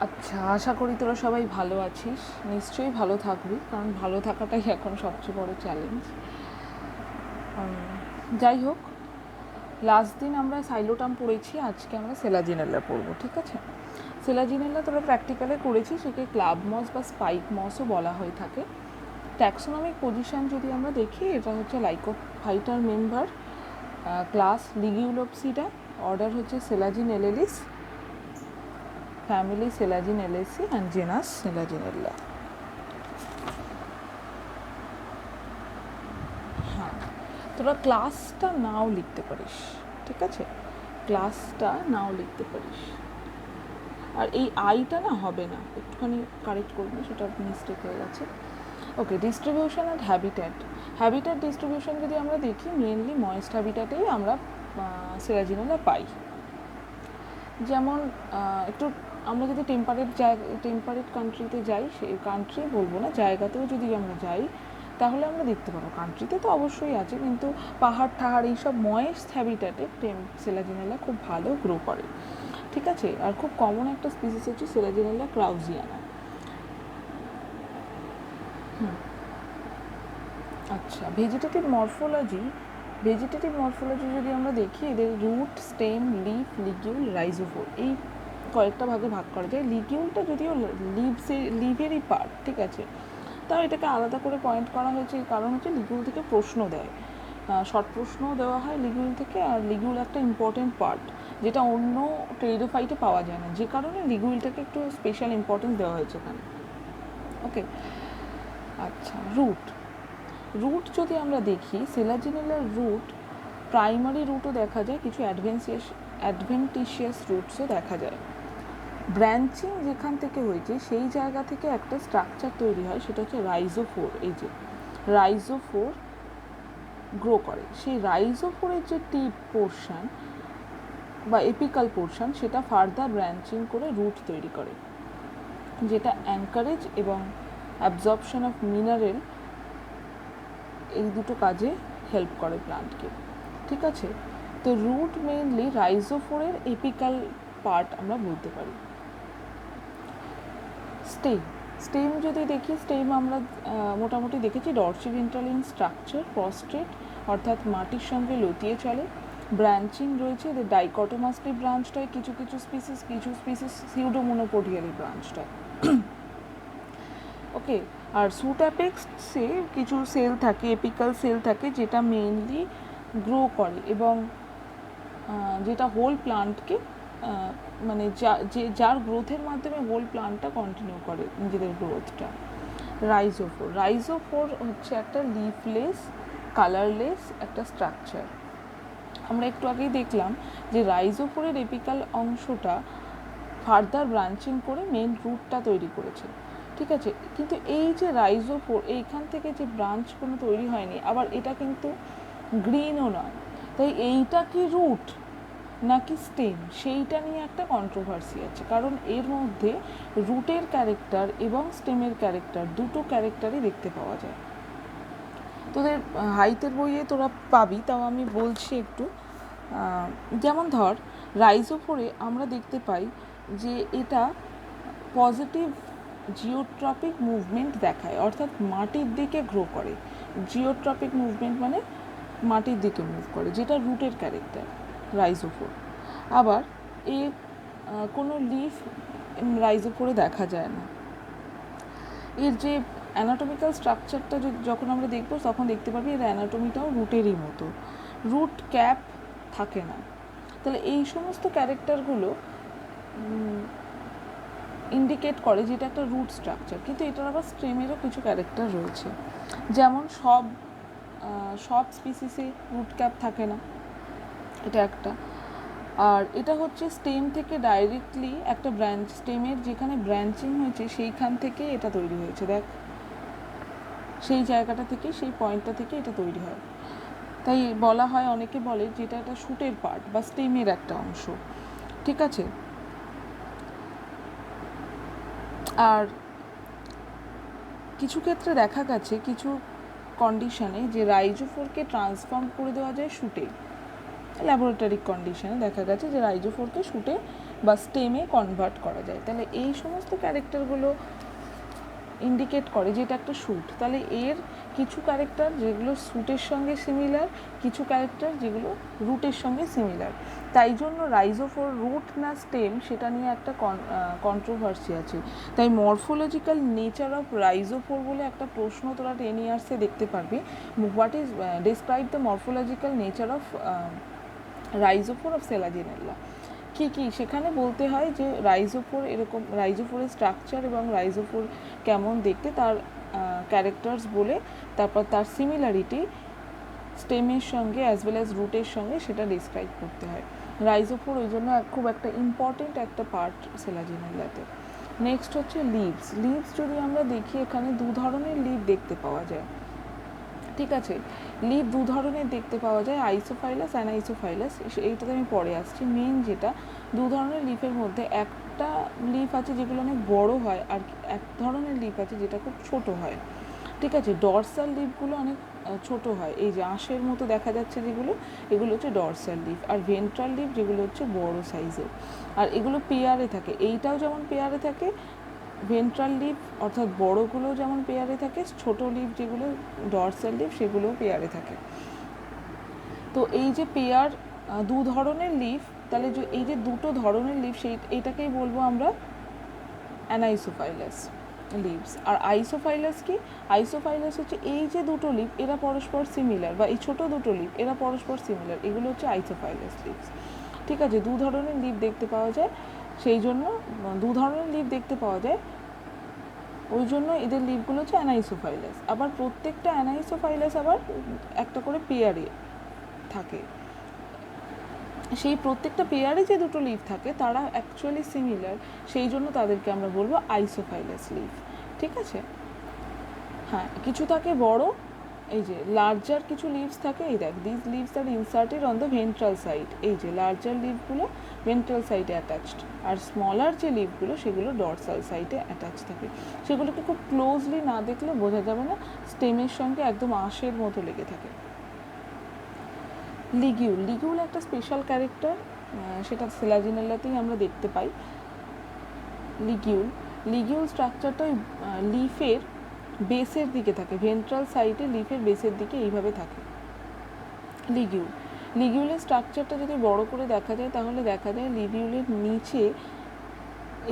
আচ্ছা, আশা করি তোরা সবাই ভালো আছিস। নিশ্চয়ই ভালো থাকবি, কারণ ভালো থাকাটাই এখন সবচেয়ে বড় চ্যালেঞ্জ। যাই হোক, লাস্ট দিন আমরা সাইলোটাম পড়েছি, আজকে আমরা সেলাজিনেলা পড়বো, ঠিক আছে? সেলাজিনেলা তোরা প্র্যাকটিক্যালে করেছিস, একে ক্লাব মস বা স্পাইক মসও বলা হয়ে থাকে। ট্যাক্সোনমিক পজিশন যদি আমরা দেখি, এটা হচ্ছে লাইকোফাইটার মেম্বার, ক্লাস লিগিউলোপসিডা, অর্ডার হচ্ছে সেলাজিনেলেলিস, ফ্যামিলি সেলাজিনেলেসি অ্যান্ড জেনাস সেলাজিনেলা। হ্যাঁ, তোরা ক্লাসটা নাও লিখতে পারিস, ঠিক আছে? ক্লাসটা নাও লিখতে পারিস। আর এই আইটা না হবে না, একটুখানি কারেক্ট করবো, সেটা মিস্টেক হয়ে গেছে। Okay, distribution and habitat. Habitat distribution যদি আমরা দেখি, মেনলি ময়েস্ট হ্যাবিট্যাটেই আমরা সেলাজিনেলা পাই। যেমন একটু আমরা যদি টেম্পারেট কান্ট্রিতে যাই, সেই কান্ট্রি বলবো না, জায়গাতেও যদি আমরা যাই, তাহলে আমরা দেখতে পাবো। কান্ট্রিতে তো অবশ্যই আছে, কিন্তু পাহাড় ঠাহাড় এইসব ময়েস্ট হ্যাবিট্যাটে সেলাজিনেলা খুব ভালো গ্রো করে, ঠিক আছে? আর খুব কমন একটা স্পিসিস হচ্ছে সেলাজিনেলা ক্রাউজিয়ানা। আচ্ছা, ভেজিটেটিভ মরফোলজি যদি আমরা দেখি, এদের রুট, স্টেম, লিফ, লিগিউল, রাইজোফোর, এই কয়েকটা ভাগে ভাগ করা যায়। লিগিউলটা যদিও লিভেরই পার্ট, ঠিক আছে? তাও এটাকে আলাদা করে পয়েন্ট করা হয়েছে, কারণ হচ্ছে লিগিউল থেকে প্রশ্ন দেয়, শর্ট প্রশ্নও দেওয়া হয় লিগিউল থেকে। আর লিগিউল একটা ইম্পর্টেন্ট পার্ট, যেটা অন্য টেরিডোফাইটে পাওয়া যায় না, যে কারণে লিগিউলটাকে একটু স্পেশাল ইম্পর্টেন্স দেওয়া হয়েছে এখানে। ওকে, আচ্ছা, রুট যদি আমরা দেখি, সেলাজিনেলার রুট প্রাইমারি রুটও দেখা যায়, কিছু অ্যাডভেন্টিশিয়াস রুটসও দেখা যায়। ব্রাঞ্চিং যেখান থেকে হয়েছে, সেই জায়গা থেকে একটা স্ট্রাকচার তৈরি হয়, সেটা হচ্ছে রাইজোফোর। এই যে রাইজোফোর গ্রো করে, সেই রাইজোফোরের যে টিপ পোর্শন বা এপিক্যাল পোর্শন, সেটা ফার্দার ব্রাঞ্চিং করে রুট তৈরি করে, যেটা অ্যাঙ্কারেজ এবং অ্যাবজর্পশন অফ মিনারেল, এই দুটো কাজে হেল্প করে প্লান্টকে, ঠিক আছে? তো রুট মেইনলি রাইজোফোরের এপিক্যাল পার্ট আমরা বলতে পারি। স্টেম যদি দেখি, স্টেম আমরা মোটামুটি দেখেছি ডরসিভেন্ট্রাল স্ট্রাকচার, প্রস্ট্রেট, অর্থাৎ মাটির সঙ্গে লতিয়ে চলে। ব্রাঞ্চিং রয়েছে, এদের ডাইকটোমাসলি ব্রাঞ্চড হয় কিছু স্পিসিস সিউডোমোনোপোডিয়ালি ব্রাঞ্চড হয়। ওকে, আর সুট অ্যাপেক্সে কিছু সেল থাকে, এপিক্যাল সেল থাকে, যেটা মেইনলি গ্রো করে এবং যেটা হোল প্লান্টকে মানে যার গ্রোথের মাধ্যমে হোল প্লান্টটা কন্টিনিউ করে নিজেদের গ্রোথটা। রাইজোফোর হচ্ছে একটা লিফলেস, কালারলেস একটা স্ট্রাকচার। আমরা একটু আগেই দেখলাম যে রাইজোফোরের এপিক্যাল অংশটা ফার্দার ব্রাঞ্চিং করে মেন রুটটা তৈরি করেছে, ঠিক আছে? কিন্তু এই যে রাইজোফোর, এইখান থেকে যে ব্রাঞ্চ কোনো তৈরি হয়নি, আবার এটা কিন্তু গ্রিনও নয়, তাই এইটা কি রুট নাকি স্টেম, সেইটা নিয়ে একটা কন্ট্রোভার্সি আছে, কারণ এর মধ্যে রুটের ক্যারেক্টার এবং স্টেমের ক্যারেক্টার, দুটো ক্যারেক্টারই দেখতে পাওয়া যায়। তোদের হাইতের বইয়ে তোরা পাবি, তাও আমি বলছি একটু। যেমন ধর, রাইজোফোরে আমরা দেখতে পাই যে এটা পজিটিভ জিওট্রপিক মুভমেন্ট দেখায়, অর্থাৎ মাটির দিকে গ্রো করে। জিওট্রপিক মুভমেন্ট মানে মাটির দিকে মুভ করে, যেটা রুটের ক্যারেক্টার রাইজোফোর। আবার এর কোনো লিফ রাইজোফোরে দেখা যায় না। এর যে অ্যানাটমিক্যাল স্ট্রাকচারটা যখন আমরা দেখব, তখন দেখতে পাবি এর অ্যানাটমিটাও রুটেরই মতো, রুট ক্যাপ থাকে না। তাহলে এই সমস্ত ক্যারেক্টারগুলো ইন্ডিকেট করে যেটা একটা রুট স্ট্রাকচার। কিন্তু এটার আবার স্টেমেরও কিছু ক্যারেক্টার রয়েছে, যেমন সব স্পিসিসে রুট ক্যাপ থাকে না, এটা একটা। আর এটা হচ্ছে স্টেম থেকে ডাইরেক্টলি একটা ব্রাঞ্চ, স্টেমের যেখানে ব্রাঞ্চিং হয়েছে সেইখান থেকে এটা তৈরি হয়েছে, দেখ সেই জায়গাটা থেকে, সেই পয়েন্টটা থেকে এটা তৈরি হয়। তাই বলা হয়, অনেকে বলে যেটা একটা শুটের পার্ট বা স্টেমের একটা অংশ, ঠিক আছে? আর কিছু ক্ষেত্রে দেখা গেছে, কিছু কন্ডিশনে, যে রাইজোফোরকে ট্রান্সফর্ম করে দেওয়া যায় শুটে। ল্যাবরেটরি কন্ডিশনে দেখা গেছে যে রাইজোফোরকে শুটে বা স্টেমে কনভার্ট করা যায়। তাহলে এই সমস্ত ক্যারেক্টারগুলো ইন্ডিকেট করে যে এটা একটা শ্যুট। তাহলে এর কিছু ক্যারেক্টার যেগুলো শ্যুটের সঙ্গে সিমিলার, কিছু ক্যারেক্টার যেগুলো রুটের সঙ্গে সিমিলার। তাই জন্য রাইজোফোর রুট না স্টেম সেটা নিয়ে একটা কন্ট্রোভার্সি আছে। তাই মরফোলজিক্যাল নেচার অফ রাইজোফোর বলে একটা প্রশ্ন তোরা 10 ইয়ার্সে দেখতে পারবি। What is describe the morphological nature of rhizophore of Selaginella. কী কী সেখানে বলতে হয় যে রাইজোফোর এরকম, রাইজোফোরের স্ট্রাকচার এবং রাইজোফোর কেমন দেখতে তার ক্যারেক্টার্স বলে, তারপর তার সিমিলারিটি স্টেমের সঙ্গে অ্যাজ ওয়েল অ্যাজ রুটের সঙ্গে সেটা ডিসক্রাইব করতে হয়। রাইজোফোর ওই জন্য খুব একটা ইম্পর্টেন্ট একটা পার্ট সেলাজিনেল্লাতে। নেক্সট হচ্ছে লিভস। লিভস যদি আমরা দেখি এখানে দু ধরনের লিভ দেখতে পাওয়া যায়, ঠিক আছে। লিভ দু ধরনের দেখতে পাওয়া যায়, আইসোফাইলাস অ্যানাইসোফাইলাস। এইটাতে আমি পরে আসছি। মেন যেটা দু ধরনের লিফের মধ্যে একটা লিফ আছে যেগুলো অনেক বড় হয়, আর এক ধরনের লিফ আছে যেটা খুব ছোট হয়, ঠিক আছে। ডরসাল লিফগুলো অনেক ছোট হয়, এই যে আঁশের মতো দেখা যাচ্ছে যেগুলো, এগুলো হচ্ছে ডরসাল লিফ। আর ভেন্ট্রাল লিফ যেগুলো হচ্ছে বড় সাইজের, আর এগুলো পেয়ারে থাকে। এইটাও যেমন পেয়ারে থাকে, ভেন্ট্রাল লিভ অর্থাৎ বড়গুলো যেমন পেয়ারে থাকে, ছোট লিভ যেগুলো ডরসাল লিভ সেগুলোও পেয়ারে থাকে। তো এই যে পেয়ার দু ধরনের লিভ, তাহলে যে এই যে দুটো ধরনের লিভ এটাকেই বলবো আমরা অ্যানাইসোফাইলাস লিভস। আর আইসোফাইলাস কি? আইসোফাইলাস হচ্ছে এই যে দুটো লিভ এরা পরস্পর সিমিলার, বা এই ছোট দুটো লিভ এরা পরস্পর সিমিলার, এগুলো হচ্ছে আইসোফাইলাস লিভস, ঠিক আছে। দু ধরনের লিভ দেখতে পাওয়া যায়, সেই জন্য দু ধরনের লিভ দেখতে পাওয়া যায়, ওই জন্য এদের লিভগুলো হচ্ছে অ্যানাইসোফাইলাস। আবার প্রত্যেকটা অ্যানাইসোফাইলাস আবার একটা করে পেয়ারে থাকে। সেই প্রত্যেকটা পেয়ারে যে দুটো লিভ থাকে তারা অ্যাকচুয়ালি সিমিলার, সেই জন্য তাদেরকে আমরা বলবো আইসোফাইলাস লিভ, ঠিক আছে। হ্যাঁ, কিছু থাকে বড়, এই যে লার্জার কিছু লিভস থাকে, এই দেখ this leaves are inserted on the ventral side, এই যে লার্জার লিভগুলো ভেন্ট্রাল সাইডে অ্যাটাচড, আর স্মলার যে লিভগুলো সেগুলো ডরসাল সাইডে অ্যাটাচ থাকে। সেগুলোকে খুব ক্লোজলি না দেখলে বোঝা যাবে না, স্টেমের সঙ্গে একদম আঁশের মতো লেগে থাকে। লিগিউল, লিগিউল একটা স্পেশাল ক্যারেক্টার, সেটা সেলাজিনেল্লাতেই আমরা দেখতে পাই। লিগিউল, লিগিউল স্ট্রাকচারটা ওই লিফের বেসের দিকে থাকে, ভেন্ট্রাল সাইডে লিফের বেসের দিকে এইভাবে থাকে লিগিউল। লিগিউলের স্ট্রাকচারটা যদি বড় করে দেখা যায় তাহলে দেখা যায় লিগিউলের নিচে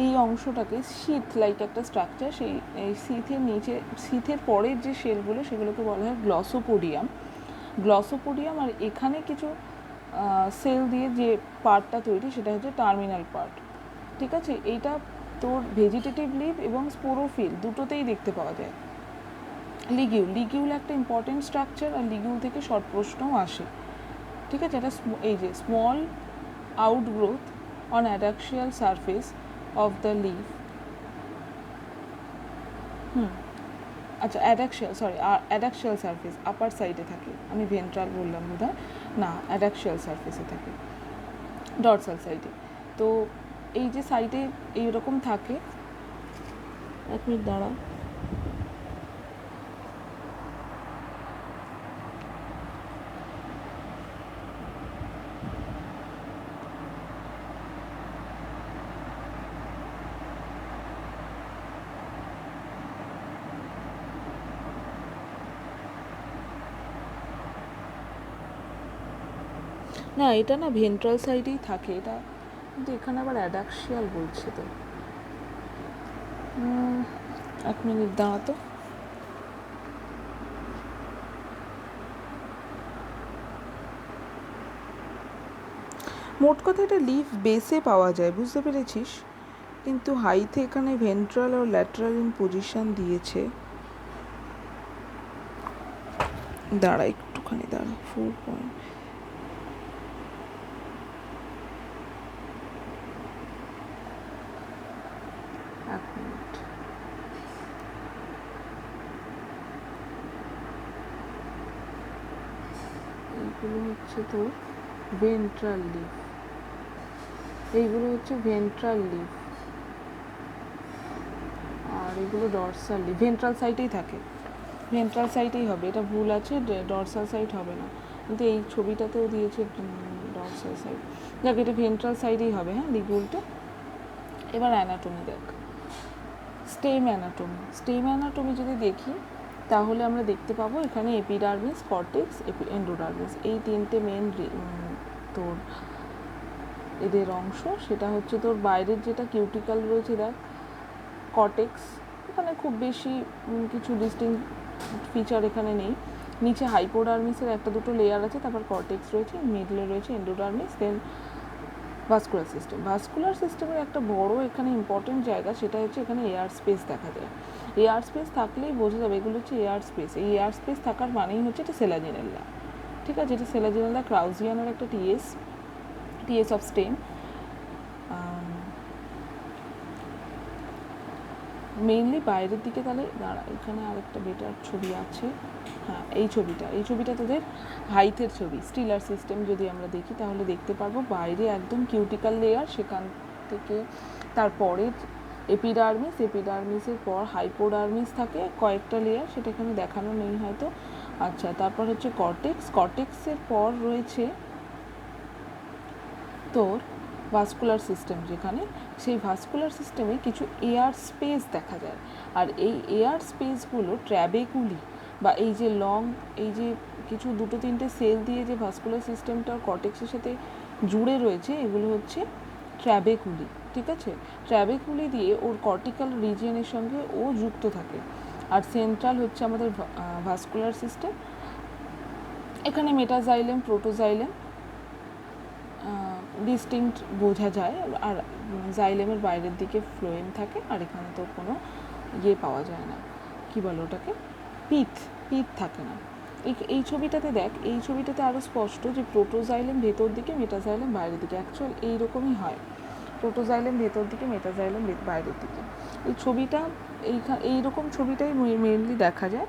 এই অংশটাকে শীথ লাইক একটা স্ট্রাকচার, সেই শীথের নিচে, শীথের পরের যে শেলগুলো সেগুলোকে বলা হয় গ্লসোপোডিয়াম। গ্লসোপোডিয়াম, আর এখানে কিছু সেল দিয়ে যে পার্টটা তৈরি সেটা হচ্ছে টার্মিনাল পার্ট, ঠিক আছে। এইটা তোর ভেজিটেটিভ লিভ এবং স্পোরোফিল দুটোতেই দেখতে পাওয়া যায়। লিগিউল, লিগিউল একটা ইম্পর্টেন্ট স্ট্রাকচার, আর লিগিউল থেকে শর্ট প্রশ্নও আসে, ঠিক আছে। এটা এই যে small outgrowth on adaxial surface of the leaf, আচ্ছা অ্যাডাক্সিয়াল সারফেস আপার সাইডে থাকে, আমি ভেন্ট্রাল বললাম বোধহয়, না অ্যাডাক্সিয়াল সারফেসে থাকে, ডরসাল সাইডে। তো এই যে সাইডে এইরকম থাকে, এক মিনিট দাঁড়া, না এটা না ভেন্ট্রাল সাইডেই থাকে এটা, কিন্তু এখানে আবার অ্যাডাক্সিয়াল বলছে তো, এক মিনিট দাঁড়াতো। মোট কথা এটা লিফ বেসে পাওয়া যায়, বুঝতে পেরেছিস, কিন্তু হাইতে এখানে ভেন্ট্রাল আর ল্যাটারাল ইন পজিশন দিয়েছে। দাঁড়া একটুখানি দাঁড়া, 4 পয়েন্ট, এক মিনিট, এইগুলো হচ্ছে তোর ভেন্ট্রাল লিফ, এইগুলো হচ্ছে ভেন্ট্রাল লিফ, আর এগুলো ডরসাল লিফ। ভেন্ট্রাল সাইডেই থাকে, ভেন্ট্রাল সাইডেই হবে, এটা ভুল আছে, ডরসাল সাইড হবে না, কিন্তু এই ছবিটাতেও দিয়েছে ডরসাল সাইড। দেখ এটা ভেন্ট্রাল সাইডেই হবে, হ্যাঁ লিগুলটা। এবার অ্যানাটমি দেখ, স্টেম অ্যানাটমি যদি দেখি তাহলে আমরা দেখতে পাবো এখানে এপিডার্মিস, কর্টেক্স, এন্ডোডার্মিস, এই তিনটে মেন তোর এদের অংশ। সেটা হচ্ছে তোর বাইরের যেটা কিউটিক্যাল রয়েছে দেখ, কর্টেক্স, এখানে খুব বেশি কিছু ডিস্টিংক্ট ফিচার এখানে নেই। নিচে হাইপোডার্মিসের একটা দুটো লেয়ার আছে, তারপর কর্টেক্স রয়েছে, মিডলে রয়েছে এন্ডোডার্মিস, দেন ভাস্কুলার সিস্টেমের একটা বড় এখানে ইম্পর্টেন্ট জায়গা, সেটা হচ্ছে এখানে এয়ার স্পেস দেখা যায়। এয়ার স্পেস থাকলেই বোঝা যাবে এগুলো হচ্ছে এয়ার স্পেস। এই এয়ার স্পেস থাকার মানেই হচ্ছে এটা সেলাজিনেল্লা, ঠিক আছে? এটা সেলাজিনেল্লা ক্রাউজিয়ানের একটা টিএস অফ স্টেম। মেইনলি বাইরের দিকে, তাহলে দাঁড়া এখানে আরেকটা বেটার ছবি আছে, হ্যাঁ এই ছবিটা তোদের হাইথের ছবি। স্টিলার সিস্টেম যদি আমরা দেখি তাহলে দেখতে পারবো বাইরে একদম কিউটিক্যাল লেয়ার, সেখান থেকে তারপরে এপিডার্মিসের পর হাইপোডার্মিস থাকে কয়েকটা লেয়ার, সেটা এখানে দেখানো নেই হয়তো। আচ্ছা, তারপর হচ্ছে কর্টেক্সের পর রয়েছে তোর ভাস্কুলার সিস্টেম, যেখানে সেই ভাস্কুলার সিস্টেমে কিছু এয়ার স্পেস দেখা যায়। আর এই এয়ার স্পেসগুলো ট্র্যাবেকুলি বা এই যে এই যে কিছু দুটো তিনটে সেল দিয়ে যে ভাস্কুলার সিস্টেমটার কর্টেক্সের সাথে জুড়ে রয়েছে, এগুলো হচ্ছে ট্র্যাবেকুলি, ঠিক আছে? ট্র্যাবেকুলি দিয়ে ওর কর্টিক্যাল রিজিয়নের সঙ্গে ও যুক্ত থাকে। আর সেন্ট্রাল হচ্ছে আমাদের ভাস্কুলার সিস্টেম। এখানে মেটাজাইলেম, প্রোটোজাইলেম ডিস্টিংক্ট বোঝা যায়, আর জাইলেমের বাইরের দিকে ফ্লোয়েম থাকে, আর এখানে তো কোনো পাওয়া যায় না, কি বলো ওটাকে, পিথ থাকে না। এই ছবিটাতে দেখ, এই ছবিটাতে আরও স্পষ্ট যে প্রোটোজাইলেম ভেতর দিকে, মেটাজাইলেম বাইরের দিকে। অ্যাকচুয়াল এইরকমই হয়, প্রোটোজাইলেম ভেতর দিকে, মেটাজাইলেম বাইরের দিকে। এই ছবিটা এইরকম ছবিটাই মেইনলি দেখা যায়,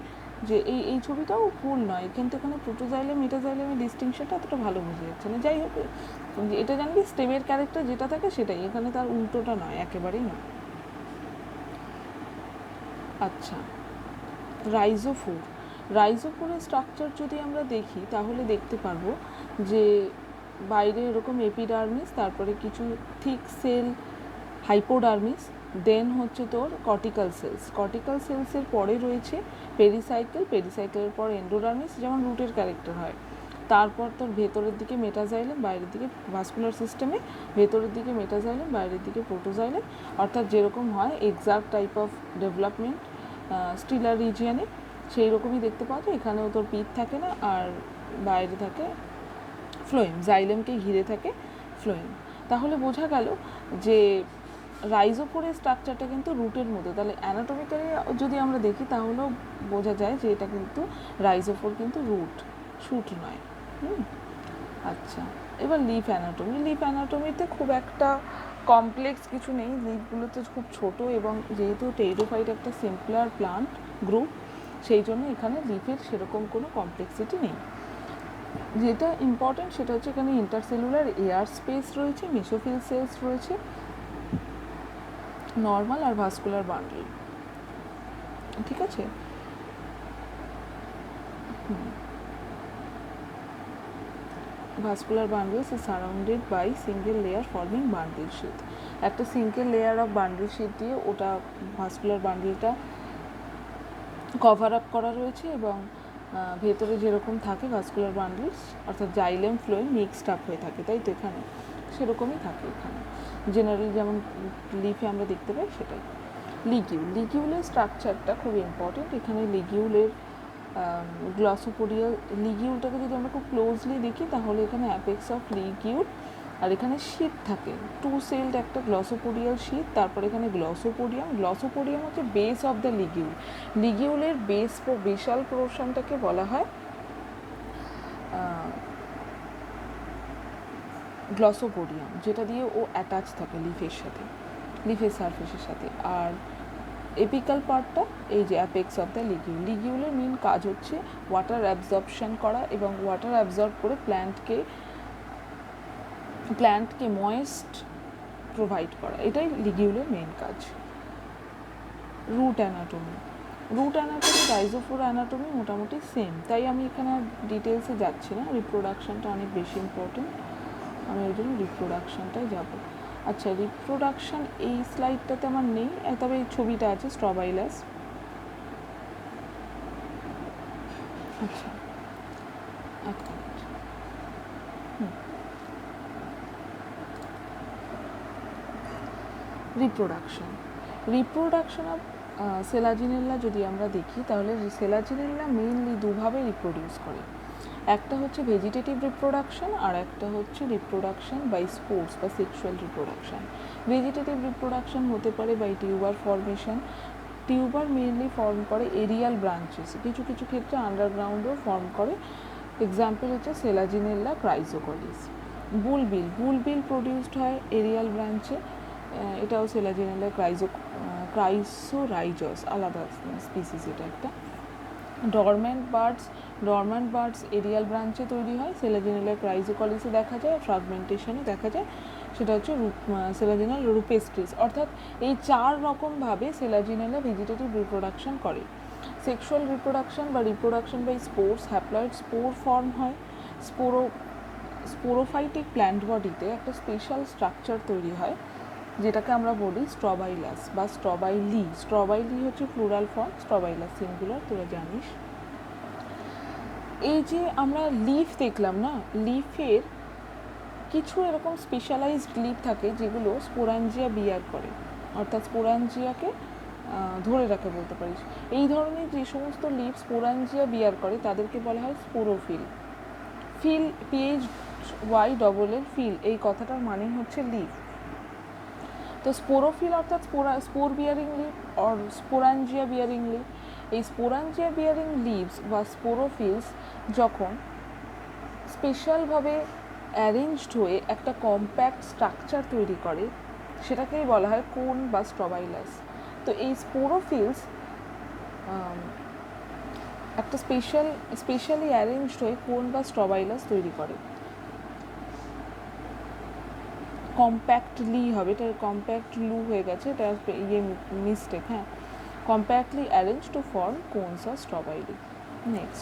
যে এই ছবিটাও ভুল নয়, কিন্তু এখানে প্রোটোজাইলেম মেটাজাইলেমের ডিস্টিংশনটা অতটা ভালো বোঝা যাচ্ছে না। যাই হোক, এটা জানবি স্টেমের ক্যারেক্টার যেটা থাকে সেটাই, এখানে তার উল্টোটা নয়, একেবারেই নয়। আচ্ছা, রাইজোফোরের স্ট্রাকচার যদি আমরা দেখি তাহলে দেখতে পারবো যে বাইরে এরকম এপিডার্মিস, তারপরে কিছু থিক সেল হাইপোডার্মিস, দেন হচ্ছে তোর কর্টিক্যাল সেলসের পরে রয়েছে পেরিসাইকেলের পর এন্ডোডার্মিস, যেমন রুটের ক্যারেক্টার হয়। তারপর তোর ভেতরের দিকে মেটাজাইলেম, বাইরের দিকে ভাস্কুলার সিস্টেমে ভেতরের দিকে মেটাজাইলেম, বাইরের দিকে প্রোটোজাইলেম, অর্থাৎ যেরকম হয় exact type of development stelar রিজিয়নে, সেই রকমই দেখতে পাওয়া যায়। এখানেও তোর পিঠ থাকে না, আর বাইরে থাকে ফ্লোয়েম, জাইলেমকে ঘিরে থাকে ফ্লোয়েম। তাহলে বোঝা গেল যে রাইজোফোরের স্ট্রাকচারটা কিন্তু রুটের মধ্যে। তাহলে অ্যানাটমিক্যালি যদি আমরা দেখি তাহলেও বোঝা যায় যে এটা কিন্তু রাইজোফোর কিন্তু শুট নয়। আচ্ছা, এবার লিফ অ্যানাটমিতে খুব একটা কমপ্লেক্স কিছু নেই, লিফগুলোতে খুব ছোট, এবং যেহেতু টেরিডোফাইট একটা সিম্পলার প্লান্ট গ্রুপ, সেই জন্য এখানে লিফের সেরকম কোনো কমপ্লেক্সিটি নেই। যেটা ইম্পর্টেন্ট সেটা হচ্ছে এখানে ইন্টারসেলুলার এয়ার স্পেস রয়েছে, মেসোফিল সেলস রয়েছে, নর্মাল আর ভাস্কুলার বান্ডল, ঠিক আছে? Vascular bundles is surrounded by single layer forming bundle sheath। একটা single layer of bundle sheath দিয়ে ওটা ভাস্কুলার বান্ডলটা কভার আপ করা রয়েছে, এবং ভেতরে যেরকম থাকে ভাস্কুলার বান্ডলস, অর্থাৎ জাইলেম ফ্লোয়েম মিক্সড আপ হয়ে থাকে, তাই তো এখানে সেরকমই থাকে। এখানে জেনারেলি যেমন লিফে আমরা দেখতে পাই সেটাই। লিগিউলের স্ট্রাকচারটা খুব ইম্পর্টেন্ট। এখানে লিগিউলের লিগিউলটাকে যদি আমরা খুব ক্লোজলি দেখি তাহলে এখানে অ্যাপেক্স অফ লিগিউল, আর এখানে শীত থাকে, 2 সেলড একটা গ্লসোপোডিয়াল শীত, তারপর এখানে গ্লসোপোডিয়াম হচ্ছে বেস অফ দ্য লিগিউলের বেসাল পোর্শনটাকে বলা হয় গ্লসোপোডিয়াম, যেটা দিয়ে ও অ্যাটাচ থাকে লিফের সারফেসের সাথে। আর এপিক্যাল পার্টটা এই যে অ্যাপেক্স অফ দ্য লিগিউলের মেন কাজ হচ্ছে ওয়াটার অ্যাবজর্পশন করা, এবং ওয়াটার অ্যাবজর্ব করে প্ল্যান্টকে ময়েস্ট প্রোভাইড করা, এটাই লিগিউলের মেন কাজ। রুট অ্যানাটমি রাইজোফোর অ্যানাটমি মোটামুটি সেম, তাই আমি এখানে আর ডিটেলসে যাচ্ছি না। রিপ্রোডাকশনটা অনেক বেশি ইম্পর্টেন্ট, আমি ওই জন্য রিপ্রোডাকশনটাই যাব। আচ্ছা, রিপ্রোডাকশন এই স্লাইডটাতে আমার নেই, তবে এই ছবিটা আছে স্ট্রবাইলাস। আচ্ছা, এক মিনিট। রিপ্রোডাকশন অফ সেলাজিনেল্লা যদি আমরা দেখি, তাহলে সেলাজিনেল্লা মেইনলি দুভাবে রিপ্রোডিউস করে। একটা হচ্ছে ভেজিটেটিভ রিপ্রোডাকশন, আর একটা হচ্ছে রিপ্রোডাকশন বাই স্পোর্স বা সেক্সুয়াল রিপ্রোডাকশন। ভেজিটেটিভ রিপ্রোডাকশন হতে পারে by tuber formation. Tuber mainly form করে এরিয়াল ব্রাঞ্চেস, কিছু কিছু ক্ষেত্রে আন্ডারগ্রাউন্ডও ফর্ম করে। এক্সাম্পল হচ্ছে সেলাজিনেল্লা ক্রাইজোকলিস। বুলবিল প্রডিউসড হয় এরিয়াল ব্রাঞ্চে, এটাও সেলাজিনেল্লা ক্রাইসোরাইজস, আলাদা স্পিসিস এটা একটা। ডরম্যান্ট বার্ডস এরিয়াল ব্রাঞ্চে তৈরি হয়, সেলাজিনেল্লা ক্রাইজোকলিসে দেখা যায়, ফ্রাগমেন্টেশনে দেখা যায়, সেটা হচ্ছে সেলাজিনাল রুপেস্ট্রিস। অর্থাৎ এই 4 রকমভাবে সেলাজিনেল্লা ভেজিটেটিভ রিপ্রোডাকশন করে। সেক্সুয়াল রিপ্রোডাকশন বা reproduction by spores, haploid spore form হয়। স্পোরোফাইটিক প্ল্যান্ট বডিতে একটা স্পেশাল স্ট্রাকচার তৈরি হয়, যেটাকে আমরা বলি স্ট্রবাইলাস বা স্ট্রবাইলি। স্ট্রবাইলি হচ্ছে প্লুরাল ফর্ম, স্ট্রবাইলাস সিঙ্গুলার, তোরা জানিস। এই যে আমরা লিফ দেখলাম না, লিফের কিছু এরকম স্পেশালাইজড লিফ থাকে যেগুলো স্পোরাঞ্জিয়া বিয়ার করে, অর্থাৎ স্পোরাঞ্জিয়াকে ধরে রাখে বলতে পারিস। এই ধরনের যে সমস্ত লিফ স্পোরাঞ্জিয়া বিয়ার করে তাদেরকে বলা হয় স্পোরোফিল। PHYLL ফিল, এই কথাটার মানে হচ্ছে লিফ। তো স্পোরোফিল অর্থাৎ spore bearing leaf or sporangia bearing leaf. এই স্পোরাঞ্জিয়া বিয়ারিং লিভস বা স্পোরোফিলস যখন স্পেশালভাবে অ্যারেঞ্জড হয়ে একটা কম্প্যাক্ট স্ট্রাকচার তৈরি করে, সেটাকেই বলা হয় কোন বা স্ট্রবাইলাস। তো এই স্পোরোফিলস একটা স্পেশালি অ্যারেঞ্জড হয়ে কোন বা স্ট্রবাইলাস তৈরি করে। কম্প্যাক্টলি হবে, এটা কম্প্যাক্ট লু হয়ে গেছে, এটা মিস্টেক। হ্যাঁ, compactly arrange to form cones আর স্ট্রবাইলি। নেক্সট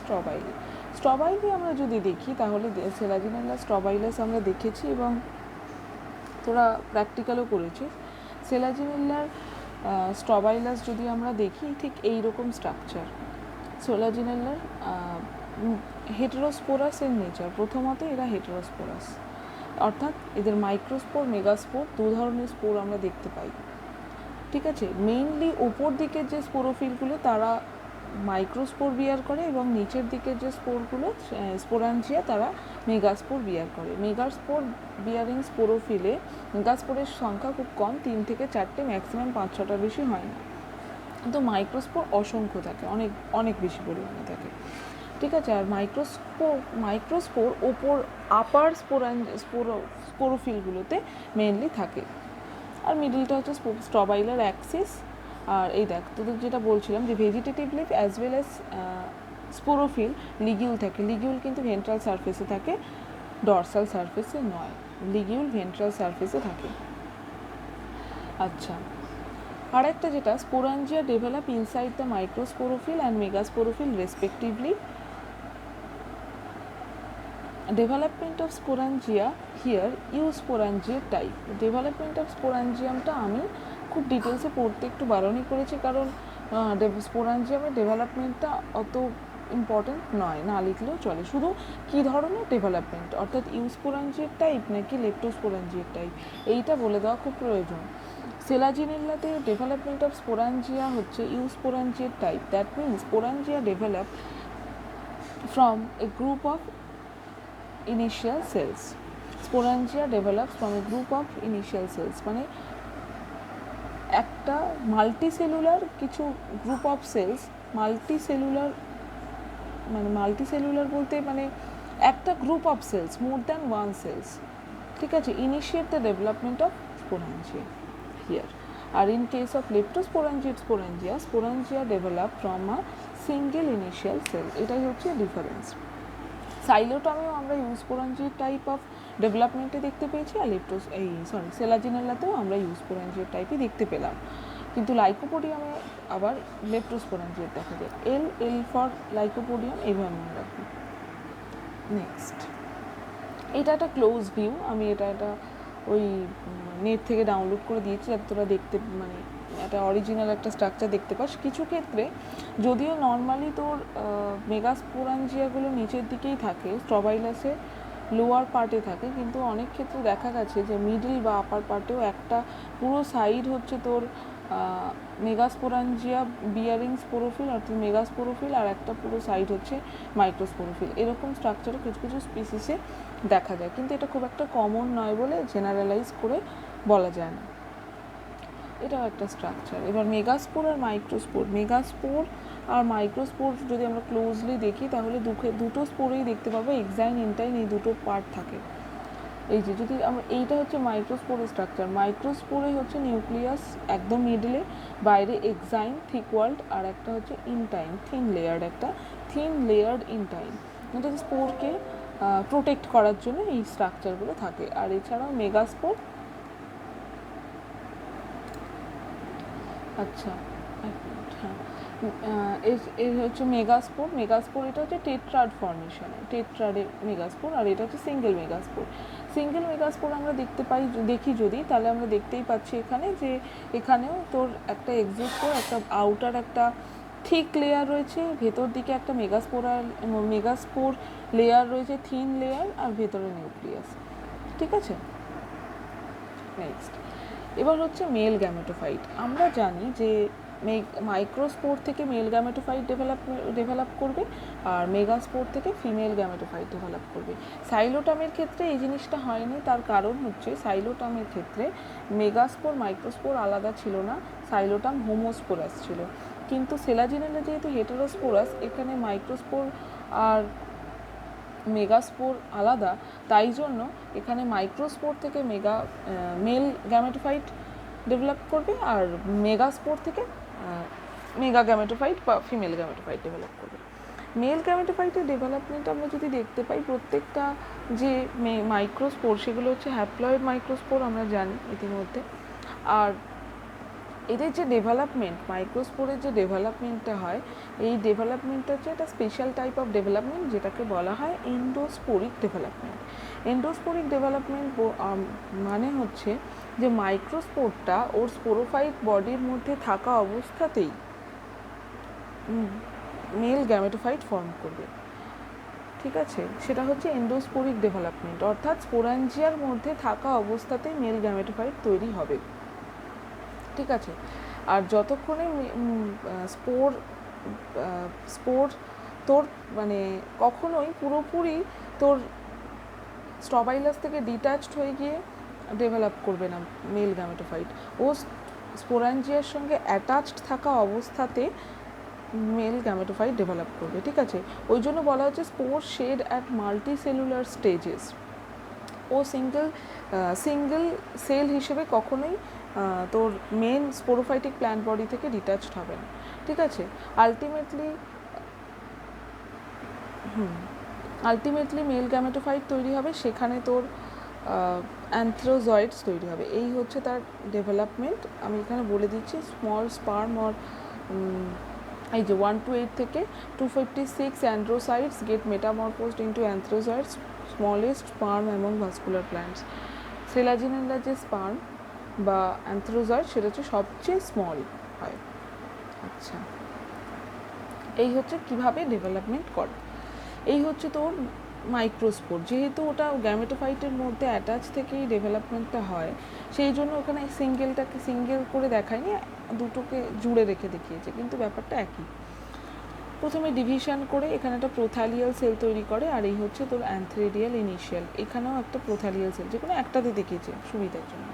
স্ট্রবাইলি আমরা যদি দেখি, তাহলে সেলাজিনেল্লা স্ট্রবাইলাস আমরা দেখেছি এবং তোরা প্র্যাকটিক্যালও করেছিস। সেলাজিনেল্লার স্ট্রবাইলাস যদি আমরা দেখি, ঠিক এইরকম স্ট্রাকচার। সেলাজিনেল্লার হেটেরোস্পোরাস এর নেচার, প্রথমত এরা হেটেরোস্পোরাস, অর্থাৎ এদের মাইক্রোস্পোর, মেগাস্পোর, দু ধরনের স্পোর আমরা দেখতে পাই। ঠিক আছে, মেইনলি ওপর দিকের যে স্পোরোফিলগুলো তারা মাইক্রোস্পোর বিয়ার করে, এবং নিচের দিকের যে স্পোরগুলো স্পোরাঞ্জিয়া তারা মেগাস্পোর বিয়ার করে। মেগাস্পোর বিয়ারিং স্পোরোফিলে মেগাস্পোরের সংখ্যা খুব কম, 3 থেকে 4টে, ম্যাক্সিমাম 5-6টার বেশি হয় না। কিন্তু মাইক্রোস্পোর অসংখ্য থাকে, অনেক অনেক বেশি পরিমাণে থাকে। ঠিক আছে, আর মাইক্রোস্পোর ওপর আপার স্পোরোফিলগুলোতে মেনলি থাকে। আর মিডিলটা হচ্ছে স্ট্রবাইলার অ্যাক্সিস। আর এই দেখ, তোদের যেটা বলছিলাম যে vegetative leaf as well as sporophyll ligule থাকে। লিগিউল কিন্তু ভেন্ট্রাল সারফেসে থাকে, ডরসাল সারফেসে নয়। লিগিউল ভেন্ট্রাল সারফেসে থাকে। আচ্ছা, আর একটা যেটা sporangia develop inside the microsporophyll and megasporophyll respectively. Development of sporangia here ইউস্পোরাঞ্জিয়ার টাইপ। ডেভেলপমেন্ট অফ স্পোরাঞ্জিয়ামটা আমি খুব ডিটেলসে পড়তে একটু বারণই করেছি, কারণ স্পোরাঞ্জিয়ামের ডেভেলপমেন্টটা অত ইম্পর্টেন্ট নয়, না লিখলেও চলে। শুধু কী ধরনের ডেভেলপমেন্ট, অর্থাৎ ইউস্পোরাঞ্জিয়ার টাইপ নাকি লেপ্টোস্পোরাঞ্জিয়ার টাইপ, এইটা বলে দেওয়া খুব প্রয়োজন। সেলাজিনেল্লাতে ডেভেলপমেন্ট অফ স্পোরাঞ্জিয়া হচ্ছে ইউস্পোরাঞ্জিয়ার টাইপ। That means sporangia develop from a group of initial cells. Sporangia develops from a group of initial cells, মানে একটা মাল্টিসেলুলার কিছু গ্রুপ অফ সেলস, মাল্টিসেলুলার বলতে মানে একটা group of cells, more than one cells. ঠিক আছে, initiate the development of sporangia here. আর in case of leptosporangia, sporangia develop from a single initial cell. এটাই হচ্ছে ডিফারেন্স। সাইলোটমিও আমরা ইউস্পোরাঞ্জিয়ার টাইপ অফ ডেভেলপমেন্টে দেখতে পেয়েছি, আর সেলাজিনেল্লাতেও আমরা ইউস্পোরাঞ্জিয়ার টাইপই দেখতে পেলাম, কিন্তু লাইকোপোডিয়ামে আবার লেপ্টোস্পোরাঞ্জিয়ার দেখা যায়। এল ফর লাইকোপোডিয়াম, এইভাবে মনে রাখবো। নেক্সট, এটা একটা ক্লোজ ভিউ, আমি এটা ওই নেট থেকে ডাউনলোড করে দিয়েছি যাতে তোরা দেখতে মানে একটা অরিজিনাল একটা স্ট্রাকচার দেখতে পাস। কিছু ক্ষেত্রে যদিও নর্মালি তোর মেগাস্পোরাঞ্জিয়াগুলো নিচের দিকেই থাকে, স্ট্রবাইলাসে লোয়ার পার্টে থাকে, কিন্তু অনেক ক্ষেত্রে দেখা গেছে যে মিডল বা আপার পার্টেও একটা পুরো সাইড হচ্ছে তোর মেগাস্পোরাঞ্জিয়া বিয়ারিং স্পোরোফিল অর্থাৎ মেগাস্পোরোফিল, আর একটা পুরো সাইড হচ্ছে মাইক্রোস্পোরোফিল। এরকম স্ট্রাকচারও কিছু কিছু স্পিসিসে দেখা যায়, কিন্তু এটা খুব একটা কমন নয় বলে জেনারেলাইজ করে বলা যায় না। এটাও একটা স্ট্রাকচার। এবার মেগাস্পোর আর মাইক্রোস্পোর, মেগাস্পোর আর মাইক্রোস্পোর যদি আমরা ক্লোজলি দেখি তাহলে দুটো স্পোরেই দেখতে পাবো এক্সাইন ইনটাইন, এই দুটো পার্ট থাকে। এই যে যদি আমরা এইটা হচ্ছে মাইক্রোস্পোরের স্ট্রাকচার, মাইক্রোস্পোরে হচ্ছে নিউক্লিয়াস একদম মিডলে, বাইরে এক্সাইন থিক ওয়াল্ড, আর একটা হচ্ছে ইনটাইন থিন লেয়ার্ড, একটা থিন লেয়ার্ড ইনটাইন, এটা স্পোরকে প্রোটেক্ট করার জন্য এই স্ট্রাকচারগুলো থাকে। আর এছাড়াও মেগাস্পোর, আচ্ছা হ্যাঁ, এর হচ্ছে মেগাস্পোর, মেগাস্পোর এটা হচ্ছে টেট্রাড ফর্মেশনে, টেট্রাডে মেগাস্পোর, আর এটা হচ্ছে সিঙ্গেল মেগাস্পোর। সিঙ্গেল মেগাস্পোর আমরা দেখি যদি, তাহলে আমরা দেখতেই পাচ্ছি এখানে যে এখানেও তোর একটা এক্সোস্পোর, একটা আউটার একটা থিক লেয়ার রয়েছে, ভেতর দিকে একটা মেগাস্পোর লেয়ার রয়েছে, থিন লেয়ার, আর ভেতরে নিউক্লিয়াস। ঠিক আছে, নেক্সট এবার হচ্ছে মেল গ্যামেটোফাইট। আমরা জানি যে মাইক্রোস্পোর থেকে মেল গ্যামেটোফাইট ডেভেলপ করবে, আর মেগাস্পোর থেকে ফিমেল গ্যামেটোফাইট ডেভেলপ করবে। সাইলোটামের ক্ষেত্রে এই জিনিসটা হয়নি, তার কারণ হচ্ছে সাইলোটামের ক্ষেত্রে মেগাস্পোর মাইক্রোস্পোর আলাদা ছিল না, সাইলোটাম হোমোস্পোরাস ছিল। কিন্তু সেলাজিনেলা যেহেতু হেটেরোস্পোরাস, এখানে মাইক্রোস্পোর আর মেগাস্পোর আলাদা, তাই জন্য এখানে মাইক্রোস্পোর থেকে মেল গ্যামেটোফাইট ডেভেলপ করবে, আর মেগাস্পোর থেকে মেগা গ্যামেটোফাইট বা ফিমেল গ্যামেটোফাইট ডেভেলপ করবে। মেল গ্যামেটোফাইটের ডেভেলপমেন্ট আমরা যদি দেখতে পাই, প্রত্যেকটা যে মাইক্রোস্পোর সেগুলো হচ্ছে হ্যাপ্লয়েড মাইক্রোস্পোর, আমরা জানি ইতিমধ্যে। আর এদের যে ডেভেলপমেন্ট, মাইক্রোস্পোরের যে ডেভেলপমেন্টটা হয়, এই ডেভেলপমেন্টটা হচ্ছে একটা স্পেশাল টাইপ অফ ডেভেলপমেন্ট, যেটাকে বলা হয় এন্ডোস্পোরিক ডেভেলপমেন্ট। এন্ডোস্পোরিক ডেভেলপমেন্ট মানে হচ্ছে যে মাইক্রোস্পোরটা ওর স্পোরোফাইট বডির মধ্যে থাকা অবস্থাতেই মেল গ্যামেটোফাইট ফর্ম করবে। ঠিক আছে, সেটা হচ্ছে এন্ডোস্পোরিক ডেভেলপমেন্ট, অর্থাৎ স্পোরাঞ্জিয়ার মধ্যে থাকা অবস্থাতেই মেল গ্যামেটোফাইট তৈরি হবে। ঠিক আছে, আর যতক্ষণে স্পোর তোর মানে কখনোই পুরোপুরি তোর স্ট্রবাইলাস থেকে ডিট্যাচড হয়ে গিয়ে ডেভেলপ করবে না মেল গ্যামেটোফাইট, ও স্পোরাঞ্জিয়ার সঙ্গে অ্যাটাচড থাকা অবস্থাতে মেল গ্যামেটোফাইট ডেভেলপ করবে। ঠিক আছে, ওই জন্য বলা হচ্ছে spore shed at multicellular stages. ও সিঙ্গেল সেল হিসেবে কখনোই তোর মেন স্পোরোফাইটিক প্ল্যান্ট বডি থেকে ডিট্যাচড হবে না। ঠিক আছে, আলটিমেটলি মেল গ্যামেটোফাইট তৈরি হবে, সেখানে তোর অ্যান্থ্রোজয়েডস তৈরি হবে। এই হচ্ছে তার ডেভেলপমেন্ট। আমি এখানে বলে দিচ্ছি, স্মল স্পার্ম অর এই যে 1 to 8 থেকে 256 androcytes get metamorphosed into antherozoids, smallest sperm among vascular plants. Selaginella যে স্পার্ম বা অ্যান্থ্রোজয়েড সেটা হচ্ছে সবচেয়ে স্মল হয়। আচ্ছা, এই হচ্ছে কিভাবে ডেভেলপমেন্ট করে। এই হচ্ছে তোর মাইক্রোস্পোর, যেহেতু ওটা গ্যামেটোফাইটের মধ্যে অ্যাটাচ থেকেই ডেভেলপমেন্টটা হয়, সেই জন্য ওখানে সিঙ্গেলটাকে সিঙ্গেল করে দেখায়নি, দুটোকে জুড়ে রেখে দেখিয়েছে, কিন্তু ব্যাপারটা একই। প্রথমে ডিভিশন করে এখানে একটা প্রোথ্যালিয়াল সেল তৈরি করে, আর এই হচ্ছে তোর অ্যান্থ্রেডিয়াল ইনিশিয়াল, এখানেও একটা প্রোথ্যালিয়াল সেল, যে কোনো একটাতে দেখিয়েছে সুবিধার জন্য।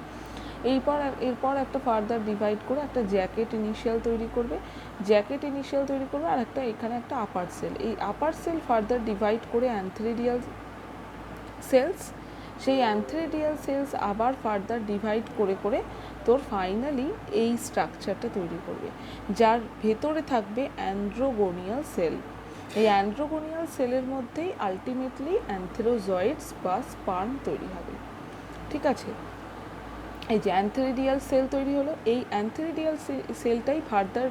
এরপর একটা ফার্দার ডিভাইড করে একটা জ্যাকেট ইনিশিয়াল তৈরি করবে, আর এখানে একটা আপার সেল, এই আপার সেল ফার্দার ডিভাইড করে অ্যান্থ্রেডিয়াল সেলস, সেই অ্যান্থ্রেডিয়াল সেলস আবার ফার্দার ডিভাইড করে তোর ফাইনালি এই স্ট্রাকচারটা তৈরি করবে, যার ভেতরে থাকবে অ্যান্ড্রোগোনিয়াল সেল। এই অ্যান্ড্রোগোনিয়াল সেলের মধ্যেই আলটিমেটলি অ্যান্থ্রোজয়েডস বা স্পার্ম তৈরি হবে। ঠিক আছে, এই যে অ্যান্থ্রেডিয়াল সেল তৈরি হলো, এই অ্যান্থ্রেডিয়াল সেলটাই ফার্দার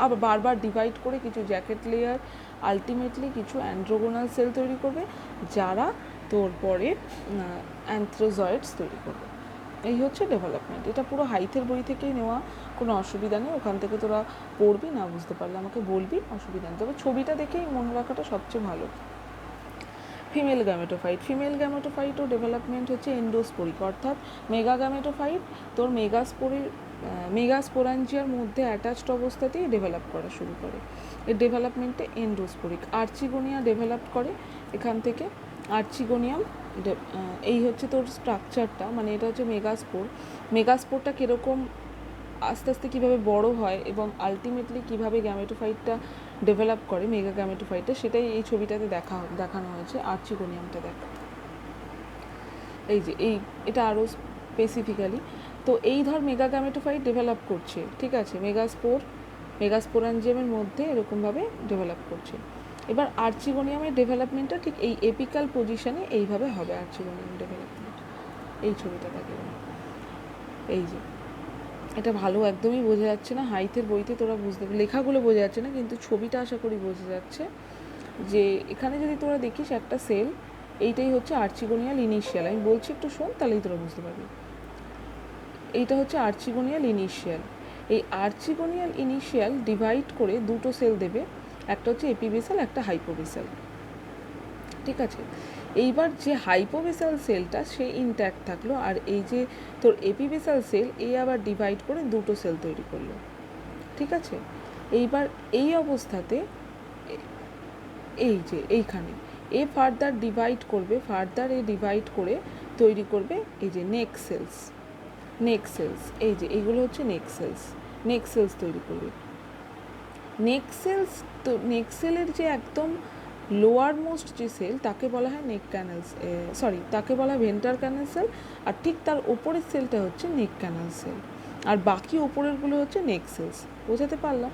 আবার বারবার ডিভাইড করে কিছু জ্যাকেট লেয়ার, আলটিমেটলি কিছু অ্যান্ড্রোগোনাল সেল তৈরি করবে, যারা তোর পরে অ্যান্থ্রোজয়েডস তৈরি করবে। এই হচ্ছে ডেভেলপমেন্ট। এটা পুরো হাইথের বই থেকেই নেওয়া, কোনো অসুবিধা নেই। ওখান থেকে তোরা পড়বি, না বুঝতে পারলে আমাকে বলবি, অসুবিধা নেই। তবে ছবিটা দেখেই মনে রাখাটা সবচেয়ে ভালো। ফিমেল গ্যামেটোফাইট, ফিমেল গ্যামেটোফাইটও ডেভেলপমেন্ট হচ্ছে এন্ডোস্পোরিক, অর্থাৎ মেগা গ্যামেটোফাইট তোর মেগাস্পোরাঞ্জিয়ার মধ্যে অ্যাটাচড অবস্থাতেই ডেভেলপ করা শুরু করে। এর ডেভেলপমেন্টে এন্ডোস্পোরিক। আর্চিগোনিয়া ডেভেলপ করে এখান থেকে। আর্চিগোনিয়াম, এই হচ্ছে তোর স্ট্রাকচারটা, মানে এটা হচ্ছে মেগাস্পোর। মেগাস্পোরটা কীরকম আস্তে আস্তে কীভাবে বড় হয় এবং আলটিমেটলি কীভাবে গ্যামেটোফাইটটা ডেভেলপ করে, মেগা গ্যামেটোফাইটটা, সেটাই এই ছবিটাতে দেখানো হয়েছে। আর্চিগোনিয়ামটা দেখ, এই যে এটা আরও স্পেসিফিক্যালি। তো এই ধর মেগা গ্যামেটোফাইট ডেভেলপ করছে, ঠিক আছে, মেগাস্পোরাঞ্জিয়ামের মধ্যে এরকমভাবে ডেভেলপ করছে। এবার আর্চিগোনিয়ামের ডেভেলপমেন্টটা ঠিক এই এপিক্যাল পজিশনে এইভাবে হবে। আর্চিগোনিয়াম ডেভেলপমেন্ট এই ছবিটা দেখে, এই যে এটা ভালো একদমই বোঝা যাচ্ছে না, হাইথের বইতে তোরা বুঝতে, লেখাগুলো বোঝা যাচ্ছে না, কিন্তু ছবিটা আশা করি বোঝা যাচ্ছে। যে এখানে যদি তোরা দেখিস একটা সেল, এইটাই হচ্ছে আর্চিগোনিয়াল ইনিশিয়াল। আমি বলছি একটু শোন, তাহলেই তোরা বুঝতে পারবি। এইটা হচ্ছে আর্চিগোনিয়াল ইনিশিয়াল। এই আর্চিগোনিয়াল ইনিশিয়াল ডিভাইড করে দুটো সেল দেবে, একটা হচ্ছে এপিবেসাল, একটা হাইপোবেসাল, ঠিক আছে। এইবার যে হাইপোবেসাল সেলটা সে ইনট্যাক্ট থাকলো, আর এই যে তোর এপিবেসাল সেল, এ আবার ডিভাইড করে দুটো সেল তৈরি করলো, ঠিক আছে। এইবার এই অবস্থাতে এই যে এইখানে এ ফার্দার ডিভাইড করবে, এ ডিভাইড করে তৈরি করবে এই যে নেক সেলস। এই যে এইগুলো হচ্ছে নেক সেলস তৈরি করবে। নেক সেলের যে একদম লোয়ার মোস্ট যে সেল, তাকে বলা হয় তাকে বলা হয় ভেন্ট্রাল ক্যানাল সেল, আর ঠিক তার ওপরের সেলটা হচ্ছে নেক ক্যানাল সেল, আর বাকি ওপরেরগুলো হচ্ছে নেক সেলস। বোঝাতে পারলাম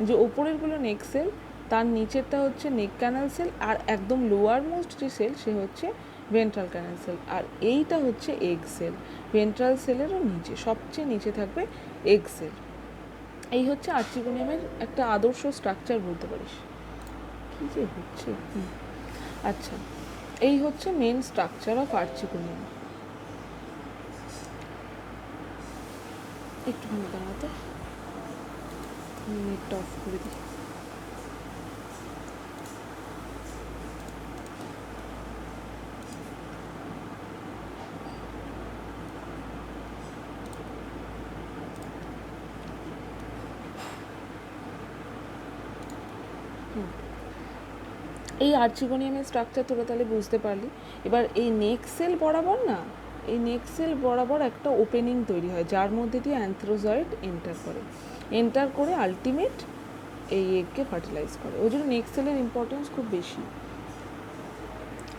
যে ওপরেরগুলো নেক সেল, তার নিচেরটা হচ্ছে নেক ক্যানাল সেল, আর একদম লোয়ার মোস্ট যে সেল সে হচ্ছে ভেন্ট্রাল ক্যানাল সেল, আর এইটা হচ্ছে এগ সেল। ভেন্ট্রাল সেলেরও নিচে, সবচেয়ে নিচে থাকবে এগ সেল। এই হচ্ছে আর্চিগোনিয়ামের একটা আদর্শ স্ট্রাকচার বলতে পারিস। কী যে হচ্ছে, আচ্ছা, এই হচ্ছে মেন স্ট্রাকচার অফ আর্চিগোনিয়াম। একটুখানি দাঁড়াতে, নেটটা অফ করে দিই। এই আর্চিগোনিয়ামের স্ট্রাকচার তোরা তাহলে বুঝতে পারলি। এবার এই নেক সেল বরাবর না, এই নেক সেল বরাবর একটা ওপেনিং তৈরি হয়, যার মধ্যে দিয়ে অ্যান্থ্রোজয়েড এন্টার করে আলটিমেট এই এগকে ফার্টিলাইজ করে। ওই জন্য নেক সেলের ইম্পর্টেন্স খুব বেশি,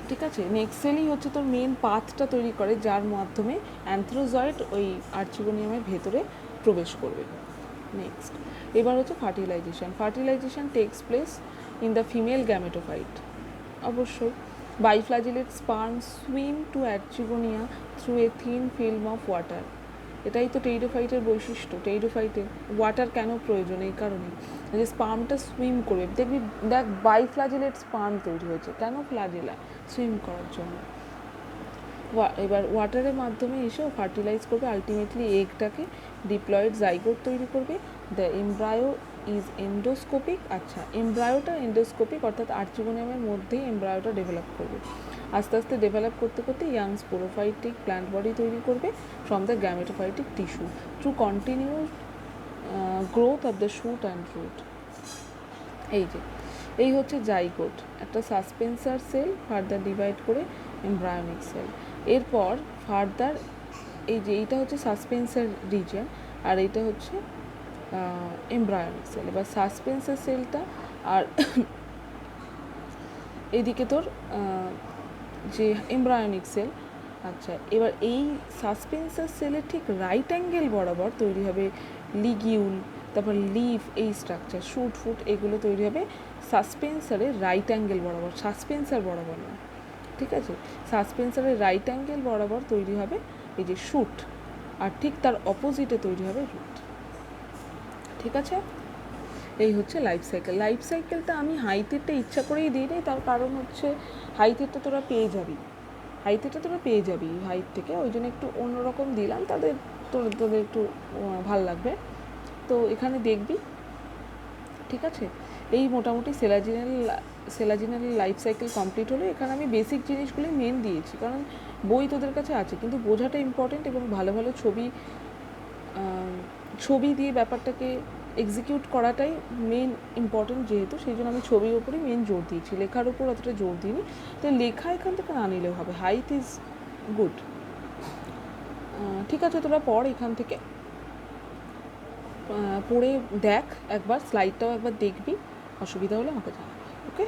ঠিক আছে। নেক সেলই হচ্ছে তোর মেন পাথটা তৈরি করে, যার মাধ্যমে অ্যান্থ্রোজয়েড ওই আর্চিগোনিয়ামের ভেতরে প্রবেশ করবে। নেক্সট, এবার হচ্ছে fertilization takes place in the female gametophyte. অবশ্যই biflagellate sperm swim to archegonia through a thin film of water. এটাই তো টেইডোফাইটের বৈশিষ্ট্য। টেইডোফাইটের ওয়াটার কেন প্রয়োজন? এই কারণেই যে স্পার্মটা সুইম করবে। দেখবি, দেখ, বাইফ্ল্যাজেলেট স্পার্ম তৈরি হয়েছে কেন? ফ্ল্যাজেলা সুইম করার জন্য। এবার ওয়াটারের মাধ্যমে এসেও ফার্টিলাইজ করবে, আলটিমেটলি এগটাকে ডিপ্লয়েড জাইগোট তৈরি করবে। The embryo is endoscopic. আচ্ছা, এমব্রায়োটা এন্ডোস্কোপিক, অর্থাৎ আর্চিগোনিয়ামের মধ্যেই এমব্রায়োটা ডেভেলপ করবে। আস্তে আস্তে ডেভেলপ করতে করতে ইয়াং স্পোরোফাইটিক প্ল্যান্ট বডি তৈরি করবে from the gametophytic tissue through continued growth of the shoot and root. এই হচ্ছে জাইগোট, একটা সাসপেন্সার সেল ফার্দার ডিভাইড করে এমব্রায়োনিক সেল। এরপর ফার্দার এইটা হচ্ছে সাসপেন্সার রিজিয়ন, আর এইটা হচ্ছে এমব্রায়োনিক সেল। এবার সাসপেন্সার সেলটা আর এইদিকে তোর যে এমব্রায়োনিক সেল। আচ্ছা, এবার এই সাসপেন্সার সেলের ঠিক রাইট অ্যাঙ্গেল বরাবর তৈরি হবে লিগিউল, তারপর লিফ, এই স্ট্রাকচার, শুট ফুট, এগুলো তৈরি হবে সাসপেন্সারের রাইট অ্যাঙ্গেল বরাবর, সাসপেন্সার বরাবর না, ঠিক আছে। সাসপেন্সারের রাইট অ্যাঙ্গেল বরাবর তৈরি হবে এই যে শুট, আর ঠিক তার অপোজিটে তৈরি হবে রুট, ঠিক আছে। এই হচ্ছে লাইফ সাইকেলটা আমি হাইথেরটা ইচ্ছা করেই দিই নি, তার কারণ হচ্ছে হাইথেরটা তোরা পেয়ে যাবি, হাইট তোরা পেয়ে যাবি হাইট থেকে, ওই জন্য একটু অন্যরকম দিলাম, তোদের একটু ভাল লাগবে। তো এখানে দেখবি, ঠিক আছে। এই মোটামুটি সেলাজিনাল লাইফ সাইকেল কমপ্লিট হলো। এখানে আমি বেসিক জিনিসগুলি মেন দিয়েছি, কারণ বই তোদের কাছে আছে, কিন্তু বোঝাটা ইম্পর্টেন্ট, এবং ভালো ভালো ছবি দিয়ে ব্যাপারটাকে এক্সিকিউট করাটাই মেন ইম্পর্টেন্ট, যেহেতু সেই জন্য আমি ছবির ওপরেই মেন জোর দিয়েছি, লেখার ওপর অতটা জোর দিইনি। তো লেখা এখান থেকে না নিলেও হবে, হাইট ইজ গুড। ঠিক আছে, তোরা পড় এখান থেকে, পড়ে দেখ একবার, স্লাইডটাও একবার দেখবি, অসুবিধা হলে আমাকে জানাবি, ওকে।